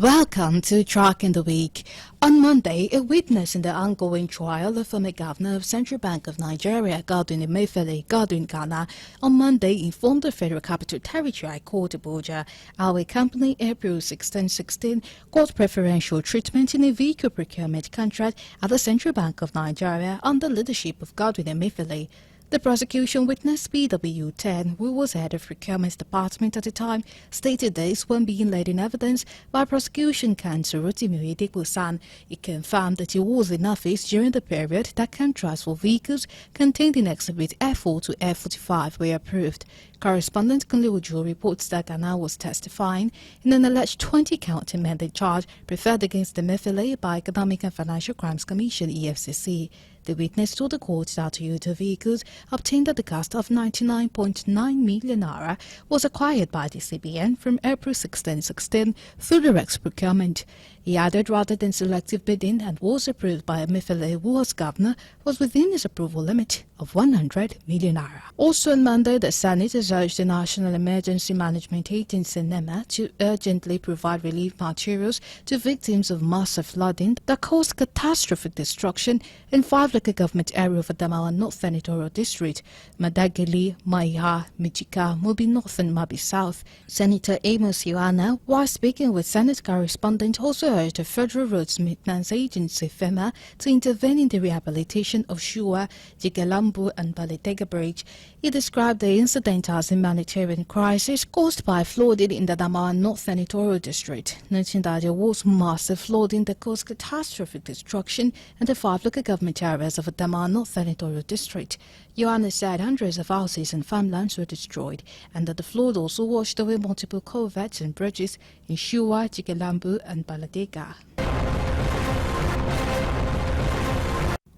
Welcome to Track in the Week. On Monday, a witness in the ongoing trial of former governor of Central Bank of Nigeria, Godwin Emefiele, Godwin Ghana, on Monday informed the Federal Capital Territory High Court Abuja how a company April 1616 got preferential treatment in a vehicle procurement contract at the Central Bank of Nigeria under leadership of Godwin Emefiele. The prosecution witness, PW10, who was head of procurement department at the time, stated this when being led in evidence by prosecution counsel Rotimi Oyedepo-San. He confirmed that he was in office during the period that contracts for vehicles contained in Exhibit F4 to F45 were approved. Correspondent Kunle Ojo reports that Ghana was testifying in an alleged 20-count amended charge preferred against Emefiele by Economic and Financial Crimes Commission (EFCC). The witness told the court that Toyota vehicles obtained at the cost of 99.9 million naira was acquired by the CBN from April 1616 through direct procurement. He added rather than selective bidding and was approved by Emefiele, who was governor, was within his approval limit of 100 million naira. Also on Monday, the Senate has urged the National Emergency Management Agency (NEMA) to urgently provide relief materials to victims of massive flooding that caused catastrophic destruction in 5 local government areas of Adamawa North Senatorial District: Madagali, Maiha, Mijika, Mubi North and Mabi South. Senator Amos Yohana, while speaking with Senate correspondent, also urged the Federal Roads Maintenance Agency (FEMA) to intervene in the rehabilitation of Shua, Jigalambu and Baletega Bridge. He described the incident as a humanitarian crisis caused by flooding in the Adamawa North Senatorial District, noting that there was massive flooding that caused catastrophic destruction in the 5 local government areas of Adamawa North Senatorial District. Yohana said hundreds of houses and farmlands were destroyed and that the flood also washed away multiple culverts and bridges in Shua, Jigalambu and Baletega.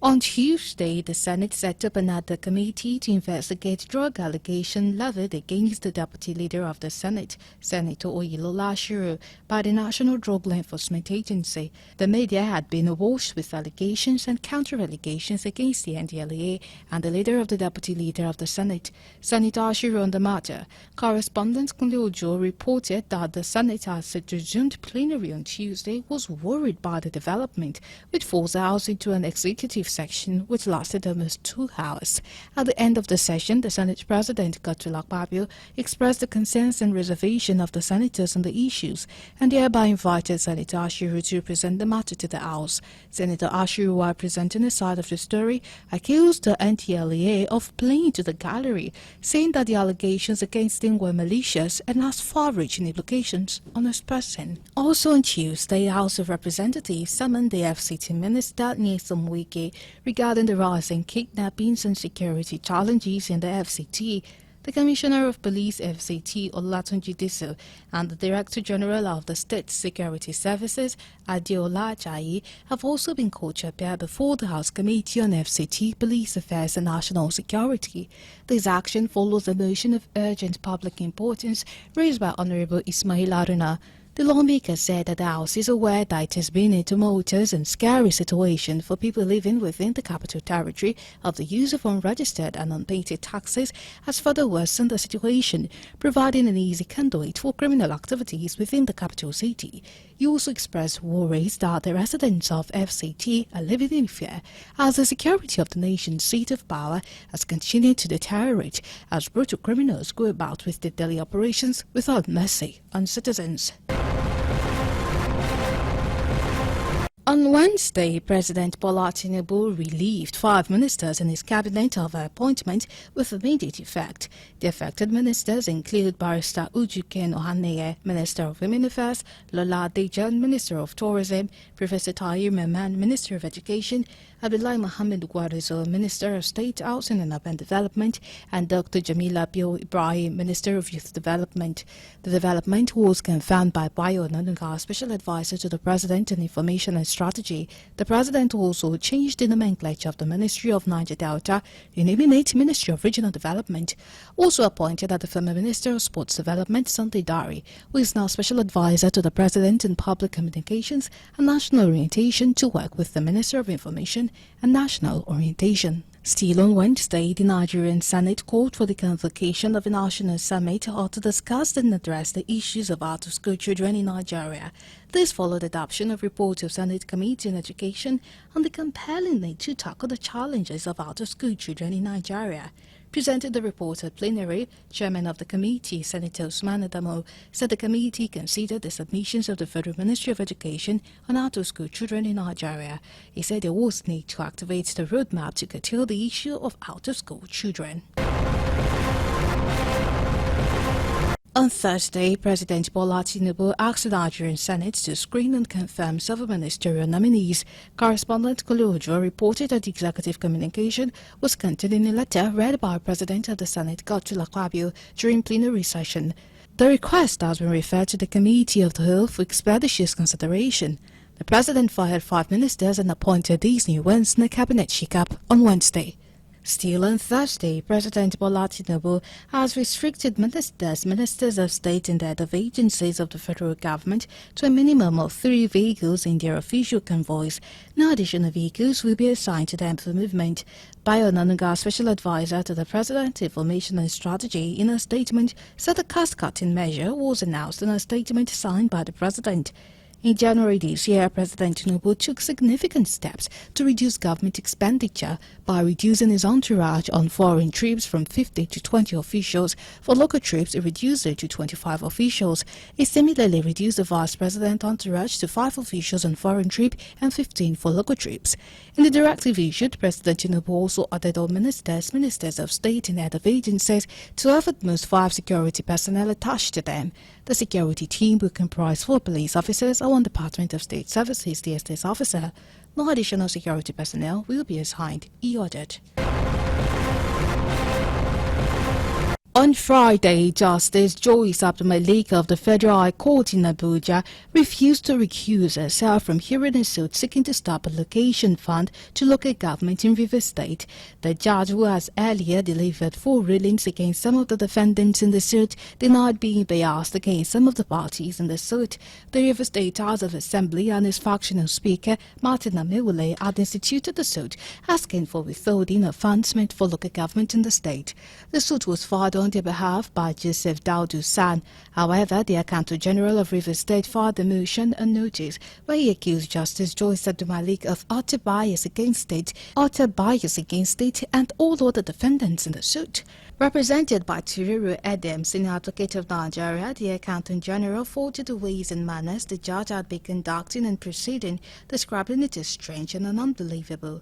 On Tuesday, the Senate set up another committee to investigate drug allegations levied against the deputy leader of the Senate, Senator Oyelola Ashiru, by the National Drug Law Enforcement Agency. The media had been awash with allegations and counter-allegations against the NDLEA and the leader of the deputy leader of the Senate, Senator Ashiru, on the matter. Correspondent Kunle Ojo reported that the Senate, as it resumed plenary on Tuesday, was worried by the development, which forced the House into an executive section which lasted almost 2 hours. At the end of the session, the Senate President Godswill Akpabio expressed the concerns and reservation of the senators on the issues and thereby invited Senator Ashiru to present the matter to the House. Senator Ashiru, while presenting his side of the story, accused the NDLEA of playing to the gallery, saying that the allegations against him were malicious and has far-reaching implications on his person. Also on Tuesday, the House of Representatives summoned the FCT Minister Nyesom Wike regarding the rising kidnappings and security challenges in the FCT. The Commissioner of Police FCT, Olatunji Diso, and the Director General of the State Security Services, Adeola Ajayi, have also been called to appear before the House Committee on FCT, Police Affairs and National Security. This action follows a motion of urgent public importance raised by Honorable Ismail Aruna. The lawmaker said that the House is aware that it has been a tumultuous and scary situation for people living within the Capital Territory of the use of unregistered and unpaid taxes has further worsened the situation, providing an easy conduit for criminal activities within the capital city. He also expressed worries that the residents of FCT are living in fear as the security of the nation's seat of power has continued to deteriorate as brutal criminals go about with their daily operations without mercy on citizens. On Wednesday, President Bola Tinubu relieved 5 ministers in his cabinet of appointment with immediate effect. The affected ministers include Barrister Ujuken Ohaneye, Minister of Women Affairs, Lola Adejan, Minister of Tourism, Professor Tahir Memman, Minister of Education, Abdullahi Mohammed Guarizo, Minister of State Housing and Urban Development, and Dr. Jamila Bio Ibrahim, Minister of Youth Development. The development was confirmed by Bayo Onanuga, Special Advisor to the President on Information and Strategy. The President also changed the nomenclature of the Ministry of Niger Delta, renaming it Ministry of Regional Development. Also appointed at the former Minister of Sports Development, Sunday Dari, who is now Special Advisor to the President in Public Communications and National Orientation to work with the Minister of Information and National Orientation. Still on Wednesday, the Nigerian Senate called for the convocation of a national summit to discuss and address the issues of out-of-school children in Nigeria. This followed adoption of reports of Senate Committee on Education on the compelling need to tackle the challenges of out-of-school children in Nigeria. Presenting the report at plenary, Chairman of the committee, Senator Usman Adamo, said the committee considered the submissions of the Federal Ministry of Education on out-of-school children in Nigeria. He said there was need to activate the roadmap to curtail the issue of out-of-school children. On Thursday, President Bola Tinubu asked the Nigerian Senate to screen and confirm several ministerial nominees. Correspondent Kulu Ojo reported that the executive communication was contained in a letter read by President of the Senate, Godswill Akpabio, during plenary session. The request has been referred to the Committee of the Whole for expeditious consideration. The President fired 5 ministers and appointed these new ones in the Cabinet shake-up on Wednesday. Still on Thursday, President Bola Tinubu has restricted ministers of state and head of agencies of the federal government to a minimum of 3 vehicles in their official convoys. No additional vehicles will be assigned to them for movement. Bayo Onanuga, special advisor to the President, Information and Strategy, in a statement said the cost-cutting measure was announced in a statement signed by the President. In January this year, President Tinubu took significant steps to reduce government expenditure by reducing his entourage on foreign trips from 50 to 20 officials. For local trips, he reduced it to 25 officials. He similarly reduced the Vice President entourage to 5 officials on foreign trip and 15 for local trips. In the directive issued, President Tinubu also added all ministers of state and head of agencies to have at most 5 security personnel attached to them. The security team will comprise 4 police officers and 1 Department of State Services DSS officer. No additional security personnel will be assigned, he ordered. On Friday, Justice Joyce Abdulmalik of the Federal High Court in Abuja refused to recuse herself from hearing a suit seeking to stop a location fund to local government in Rivers State. The judge, who has earlier delivered 4 rulings against some of the defendants in the suit, denied being biased against some of the parties in the suit. The Rivers State House of Assembly and its factional speaker, Martin Amewule, had instituted the suit, asking for withholding of funds meant for local government in the state. The suit was filed on their behalf by Joseph Daudu San. However, the Accountant General of Rivers State filed the motion and notice where he accused Justice Joyce Abdulmalik of utter bias against state, and all other defendants in the suit. Represented by Tiriru Edem, Senior Advocate of Nigeria, the Accountant General faulted the ways and manners the judge had been conducting and proceeding, describing it as strange and unbelievable.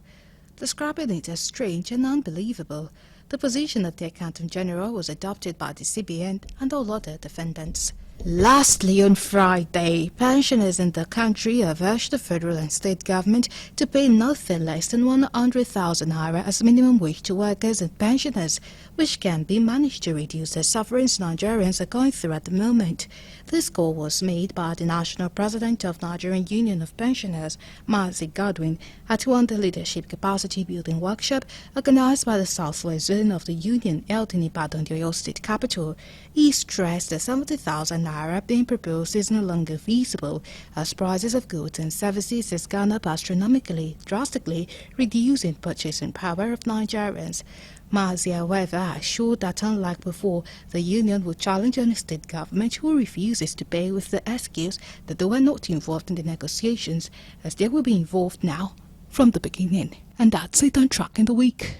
The position of the Accountant General was adopted by the CBN and all other defendants. Lastly, on Friday, pensioners in the country have urged the federal and state government to pay nothing less than 100,000 naira as minimum wage to workers and pensioners, which can be managed to reduce the sufferings Nigerians are going through at the moment. This call was made by the National President of Nigerian Union of Pensioners, Mazi Godwin, at one the Leadership Capacity Building Workshop organized by the Southwest Zone of the Union held in Ibadan, the Oyo State capital. He stressed that 70,000 naira being proposed is no longer feasible, as prices of goods and services has gone up astronomically, drastically reducing purchasing power of Nigerians. Mazi, however, assured that unlike before, the union will challenge any state government who refuses to pay with the excuse that they were not involved in the negotiations, as they will be involved now from the beginning. And that's it on Track in the Week.